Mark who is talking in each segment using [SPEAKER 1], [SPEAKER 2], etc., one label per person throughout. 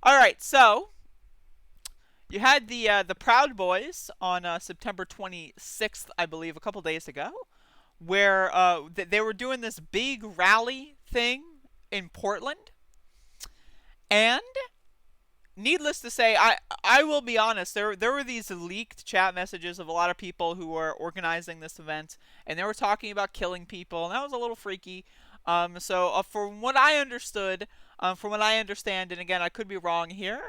[SPEAKER 1] All right, so you had the Proud Boys on September 26th, I believe, a couple days ago, where they were doing this big rally thing in Portland, and needless to say, I will be honest. There were these leaked chat messages of a lot of people who were organizing this event, and they were talking about killing people, and that was a little freaky. So from what I understood, from what I understand, and again I could be wrong here.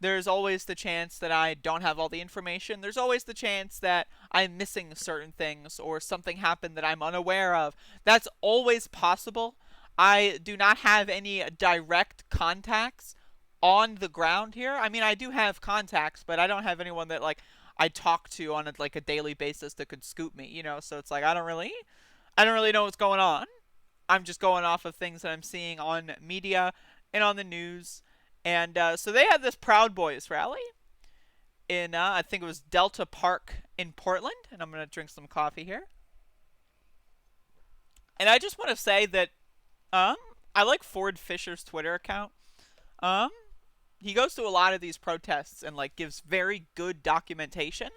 [SPEAKER 1] There's always the chance that I don't have all the information. There's always the chance that I'm missing certain things or something happened that I'm unaware of. That's always possible. I do not have any direct contacts on the ground here. I mean, I do have contacts, but I don't have anyone that like I talk to on like a daily basis that could scoop me, you know. So it's like I don't really know what's going on. I'm just going off of things that I'm seeing on media and on the news. And so they had this Proud Boys rally in I think it was Delta Park in Portland, and I'm gonna drink some coffee here. And I just want to say that um I like Ford Fisher's Twitter account. Um he goes to a lot of these protests and like gives very good documentation,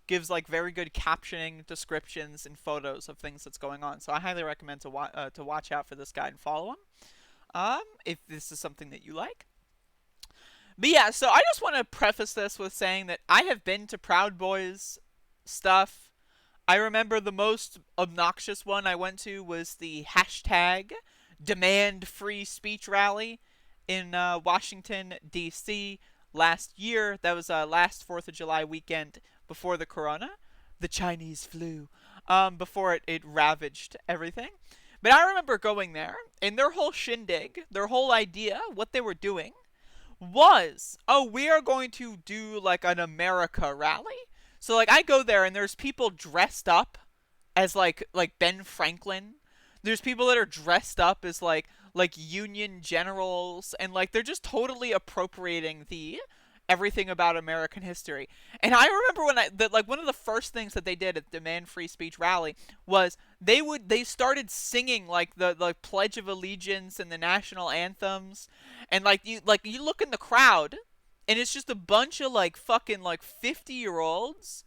[SPEAKER 1] gives like very good captioning, descriptions, and photos of things that's going on. So I highly recommend to watch out for this guy and follow him. If this is something that you like. But yeah, so I just want to preface this with saying that I have been to Proud Boys stuff. I remember the most obnoxious one I went to was the hashtag demand free speech rally in Washington, D.C. last year. That was last 4th of July weekend before the corona, the Chinese flu, before it ravaged everything. But I remember going there, and their whole shindig, their whole idea, what they were doing, was, oh, we are going to do like an America rally. So like I go there and there's people dressed up as like Ben Franklin. There's people that are dressed up as like Union generals, and like they're just totally appropriating the everything about American history. And I remember when like one of the first things that they did at the Demand Free Speech rally was they started singing like the Pledge of Allegiance and the national anthems, and like you look in the crowd, and it's just a bunch of like fucking like 50-year-olds,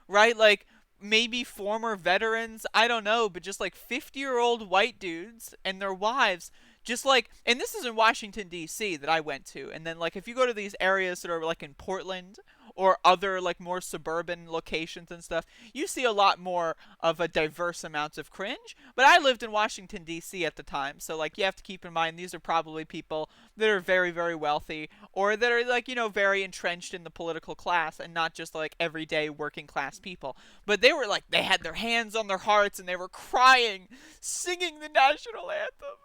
[SPEAKER 1] right? Like maybe former veterans, I don't know, but just like 50-year-old white dudes and their wives, just like, and this is in Washington D.C. that I went to. And then like if you go to these areas that are like in Portland or other like more suburban locations and stuff, you see a lot more of a diverse amount of cringe. But I lived in Washington D.C. at the time, so like you have to keep in mind these are probably people that are very very wealthy, or that are like, you know, very entrenched in the political class and not just like everyday working class people. But they were like, they had their hands on their hearts and they were crying, singing the national anthem.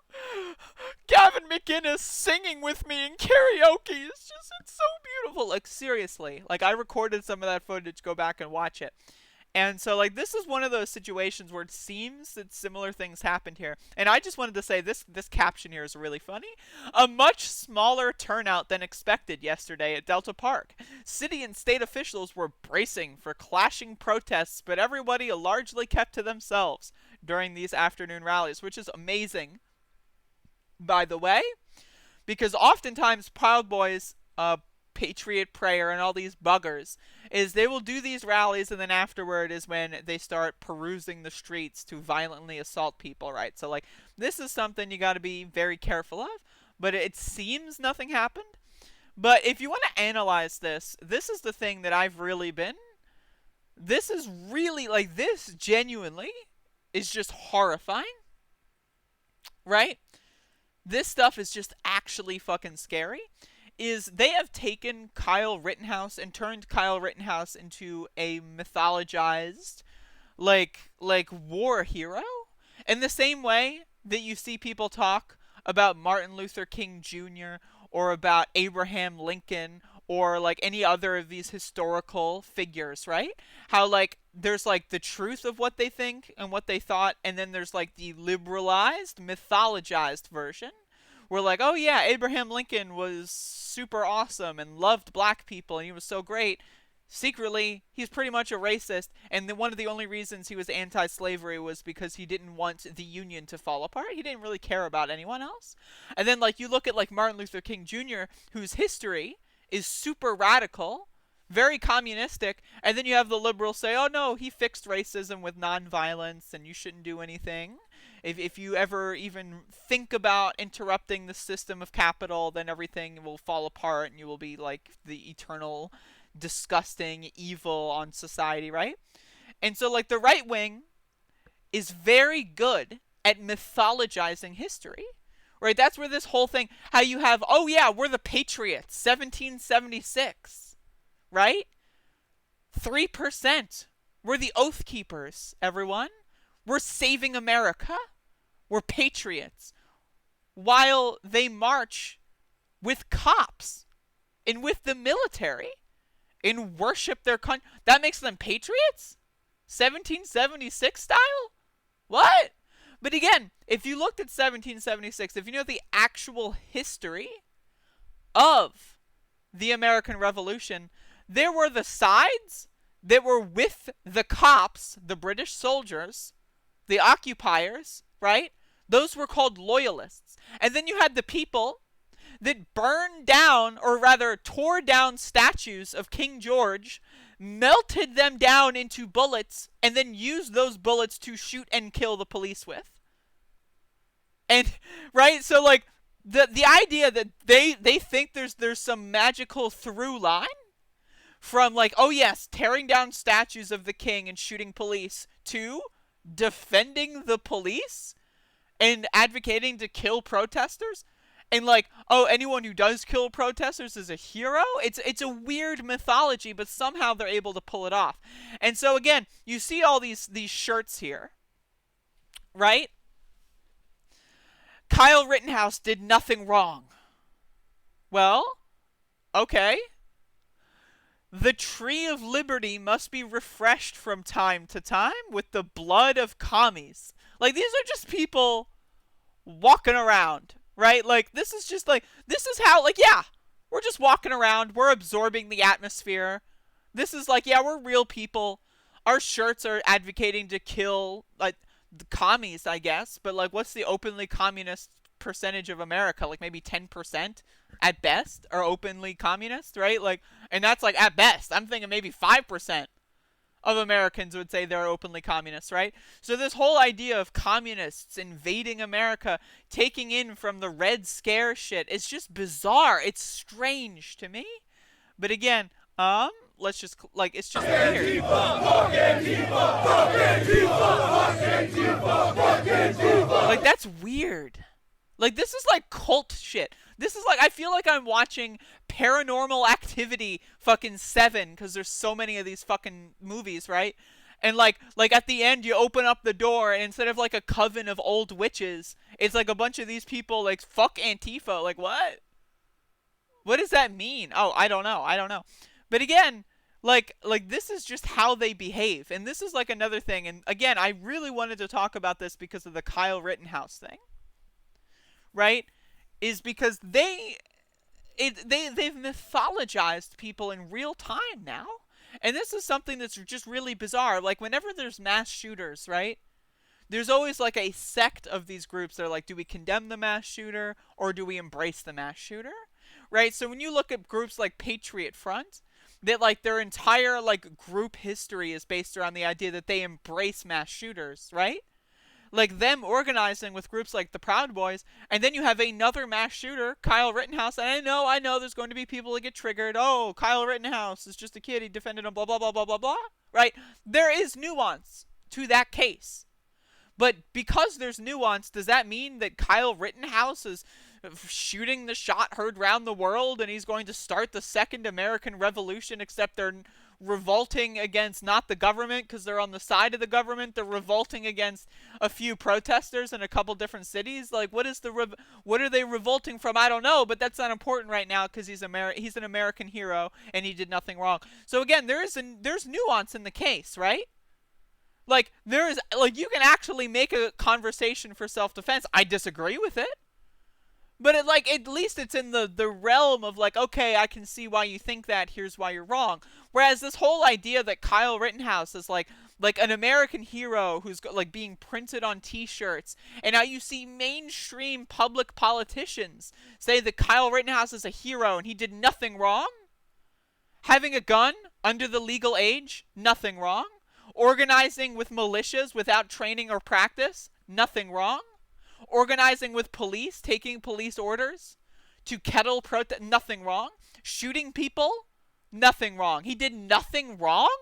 [SPEAKER 1] Gavin McInnes singing with me in karaoke. It's so beautiful. Like seriously, like I recorded some of that footage. Go back and watch it. And so like this is one of those situations where it seems that similar things happened here. And I just wanted to say this caption here is really funny. A much smaller turnout than expected yesterday at Delta Park. City and state officials were bracing for clashing protests, but everybody largely kept to themselves during these afternoon rallies, which is amazing, by the way, because oftentimes Proud Boys, Patriot Prayer, and all these buggers is they will do these rallies, and then afterward is when they start perusing the streets to violently assault people, right? So like this is something you got to be very careful of. But it seems nothing happened. But if you want to analyze this, this is the thing that I've really been. This is really like this genuinely is just horrifying, right? This stuff is just actually fucking scary. Is they have taken Kyle Rittenhouse and turned Kyle Rittenhouse into a mythologized like war hero in the same way that you see people talk about Martin Luther King Jr. or about Abraham Lincoln or like any other of these historical figures, right? How like there's like the truth of what they think and what they thought, and then there's like the liberalized, mythologized version. Where like, oh yeah, Abraham Lincoln was super awesome and loved black people and he was so great. secretly, he's pretty much a racist, and one of the only reasons he was anti-slavery was because he didn't want the Union to fall apart. He didn't really care about anyone else. And then, like, you look at, like, Martin Luther King Jr., whose history is super radical, very communistic, and then you have the liberals say, oh no, he fixed racism with nonviolence, and you shouldn't do anything. If you ever even think about interrupting the system of capital, then everything will fall apart, and you will be like the eternal disgusting evil on society, right? And so, like, the right wing is very good at mythologizing history, right? That's where this whole thing, how you have, oh yeah, we're the Patriots, 1776, right? 3%. We're the Oath Keepers, everyone. We're saving America. We're patriots. While they march with cops and with the military and worship their country. That makes them patriots? 1776 style? What? But again, if you looked at 1776, if you know the actual history of the American Revolution, there were the sides that were with the cops, the British soldiers, the occupiers, right? Those were called loyalists. And then you had the people that burned down, or rather tore down, statues of King George, melted them down into bullets, and then used those bullets to shoot and kill the police with. And, right, so like, the idea that they think there's some magical through line from, like, oh yes, tearing down statues of the king and shooting police, to defending the police and advocating to kill protesters, and like, oh, anyone who does kill protesters is a hero. It's a weird mythology, but somehow they're able to pull it off. And so again, you see all these shirts here, right? Kyle Rittenhouse did nothing wrong. Well, okay. The tree of liberty must be refreshed from time to time with the blood of commies. Like, these are just people walking around, right? Like, this is just like, this is how, like, yeah, we're just walking around. We're absorbing the atmosphere. This is like, yeah, we're real people. Our shirts are advocating to kill, like, the commies, I guess. But, like, what's the openly communist percentage of America? Like, maybe 10% at best are openly communist, right? Like, and that's like at best. I'm thinking maybe 5% of Americans would say they're openly communist, right? So this whole idea of communists invading America, taking in from the Red Scare shit, it's just bizarre. It's strange to me. But again, let's just, like, it's just weird. Like, that's weird. Like, this is like cult shit. This is like, I feel like I'm watching Paranormal Activity fucking 7, because there's so many of these fucking movies, right? And like at the end, you open up the door, and instead of like a coven of old witches, it's like a bunch of these people, like, fuck Antifa. Like, what? What does that mean? Oh, I don't know. But again, like this is just how they behave. And this is like another thing. And again, I really wanted to talk about this because of the Kyle Rittenhouse thing, right? Is because they've mythologized people in real time now. And this is something that's just really bizarre. Like, whenever there's mass shooters, right? There's always like a sect of these groups that are like, do we condemn the mass shooter or do we embrace the mass shooter? Right? So when you look at groups like Patriot Front, that like their entire like group history is based around the idea that they embrace mass shooters, right? Like them organizing with groups like the Proud Boys, and then you have another mass shooter, Kyle Rittenhouse, and I know there's going to be people that get triggered. Oh, Kyle Rittenhouse is just a kid, he defended him, blah, blah, blah, blah, blah, blah, right? There is nuance to that case. But because there's nuance, does that mean that Kyle Rittenhouse is shooting the shot heard round the world and he's going to start the second American Revolution, except they're revolting against not the government because they're on the side of the government, they're revolting against a few protesters in a couple different cities? Like, what are they revolting from? I don't know, but that's not important right now because he's an American hero and he did nothing wrong. So again, there's nuance in the case, right? Like, you can actually make a conversation for self-defense. I disagree with it. But at least it's in the realm of like, okay, I can see why you think that. Here's why you're wrong. Whereas this whole idea that Kyle Rittenhouse is like an American hero who's like being printed on T-shirts, and now you see mainstream public politicians say that Kyle Rittenhouse is a hero and he did nothing wrong. Having a gun under the legal age, nothing wrong. Organizing with militias without training or practice, nothing wrong. Organizing with police, taking police orders to kettle protest, nothing wrong. Shooting people, nothing wrong. He did nothing wrong?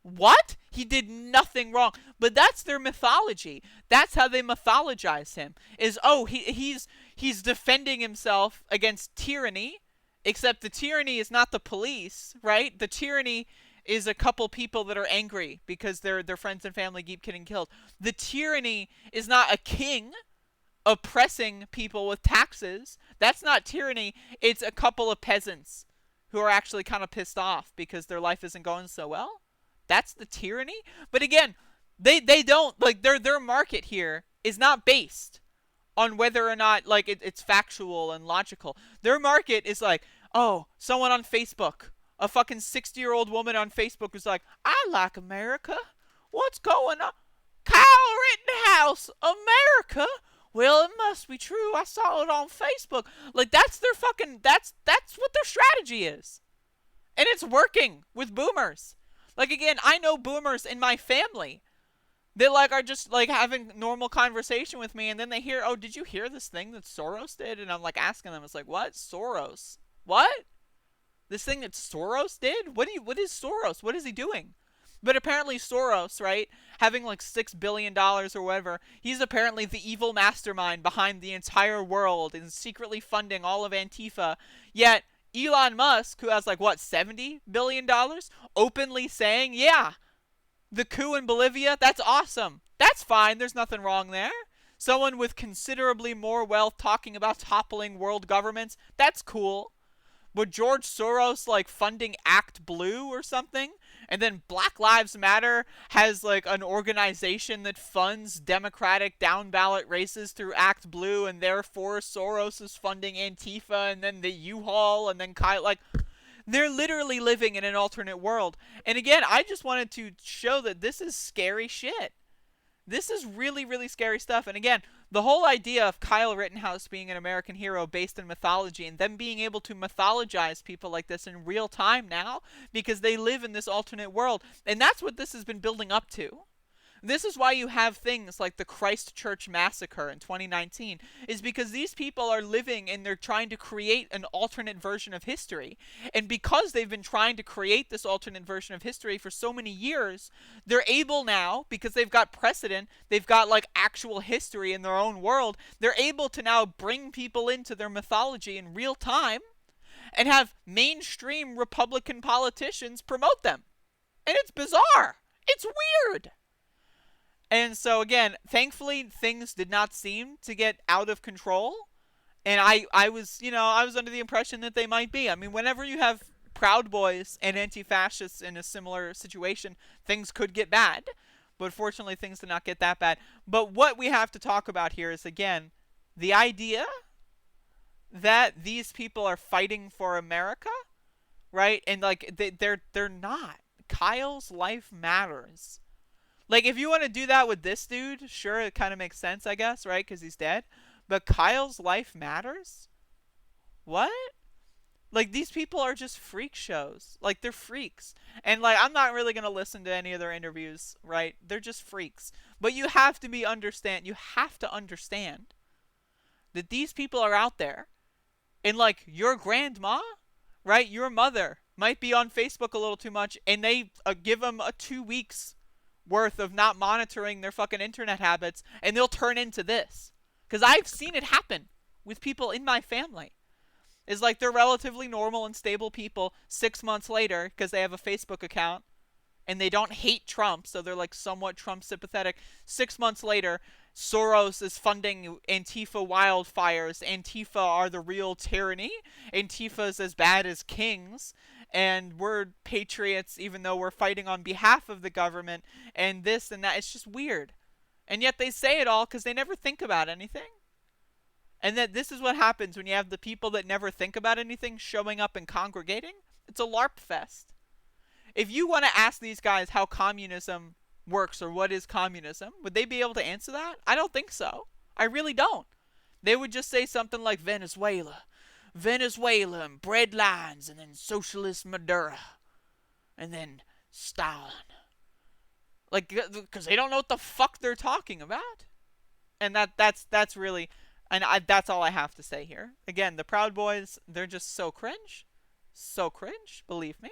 [SPEAKER 1] What? He did nothing wrong. But that's their mythology. That's how they mythologize him. Is, oh, he's defending himself against tyranny, except the tyranny is not the police, right? The tyranny is a couple people that are angry because their friends and family keep getting killed. The tyranny is not a king oppressing people with taxes. That's not tyranny. It's a couple of peasants who are actually kind of pissed off because their life isn't going so well. That's the tyranny. But again, they don't, like, their market here is not based on whether or not, like, it's factual and logical. Their market is like, oh, someone on Facebook, a fucking 60-year-old woman on Facebook was like, I like America. What's going on? Kyle Rittenhouse, America? Well, it must be true. I saw it on Facebook. Like, that's their fucking, that's what their strategy is. And it's working with boomers. Like, again, I know boomers in my family. They, like, are just, like, having normal conversation with me, and then they hear, oh, did you hear this thing that Soros did? And I'm, like, asking them, it's like, what? Soros? What? This thing that Soros did? What is Soros? What is he doing? But apparently Soros, right, having like $6 billion or whatever, he's apparently the evil mastermind behind the entire world and secretly funding all of Antifa. Yet Elon Musk, who has like, what, $70 billion, openly saying, yeah, the coup in Bolivia, that's awesome. That's fine. There's nothing wrong there. Someone with considerably more wealth talking about toppling world governments, that's cool. But George Soros, like, funding Act Blue or something? And then Black Lives Matter has, like, an organization that funds Democratic down-ballot races through Act Blue, and therefore Soros is funding Antifa, and then the U-Haul, and then Kyle, like, they're literally living in an alternate world. And again, I just wanted to show that this is scary shit. This is really, really scary stuff. And again, the whole idea of Kyle Rittenhouse being an American hero based in mythology and them being able to mythologize people like this in real time now because they live in this alternate world. And that's what this has been building up to. This is why you have things like the Christchurch massacre in 2019, is because these people are living and they're trying to create an alternate version of history. And because they've been trying to create this alternate version of history for so many years, they're able now, because they've got precedent, they've got like actual history in their own world, they're able to now bring people into their mythology in real time and have mainstream Republican politicians promote them. And it's bizarre. It's weird. And so again, thankfully things did not seem to get out of control. And I was under the impression that they might be. I mean, whenever you have Proud Boys and anti-fascists in a similar situation, things could get bad. But fortunately, things did not get that bad. But what we have to talk about here is, again, the idea that these people are fighting for America, right? And like they're not. Kyle's life matters. Like, if you want to do that with this dude, sure, it kind of makes sense, I guess, right? Because he's dead. But Kyle's life matters? What? Like, these people are just freak shows. Like, they're freaks. And, like, I'm not really going to listen to any of their interviews, right? They're just freaks. But you have to understand that these people are out there. And, like, your grandma, right? Your mother might be on Facebook a little too much, and they give them a 2 weeks worth of not monitoring their fucking internet habits, and they'll turn into this. Because I've seen it happen with people in my family. It's like they're relatively normal and stable people 6 months later because they have a Facebook account and they don't hate Trump, so they're like somewhat Trump sympathetic. 6 months later, Soros is funding Antifa wildfires. Antifa are the real tyranny. Antifa is as bad as kings. And we're patriots even though we're fighting on behalf of the government, and this and that. It's just weird. And yet they say it all because they never think about anything. And that this is what happens when you have the people that never think about anything showing up and congregating. It's a LARP fest. If you want to ask these guys how communism works or what is communism, would they be able to answer that? I don't think so. I really don't. They would just say something like Venezuela. Venezuela and bread lines and then socialist Maduro and then Stalin. Like, because they don't know what the fuck they're talking about. And that's really, and that's all I have to say here. Again, the Proud Boys, they're just so cringe. So cringe, believe me.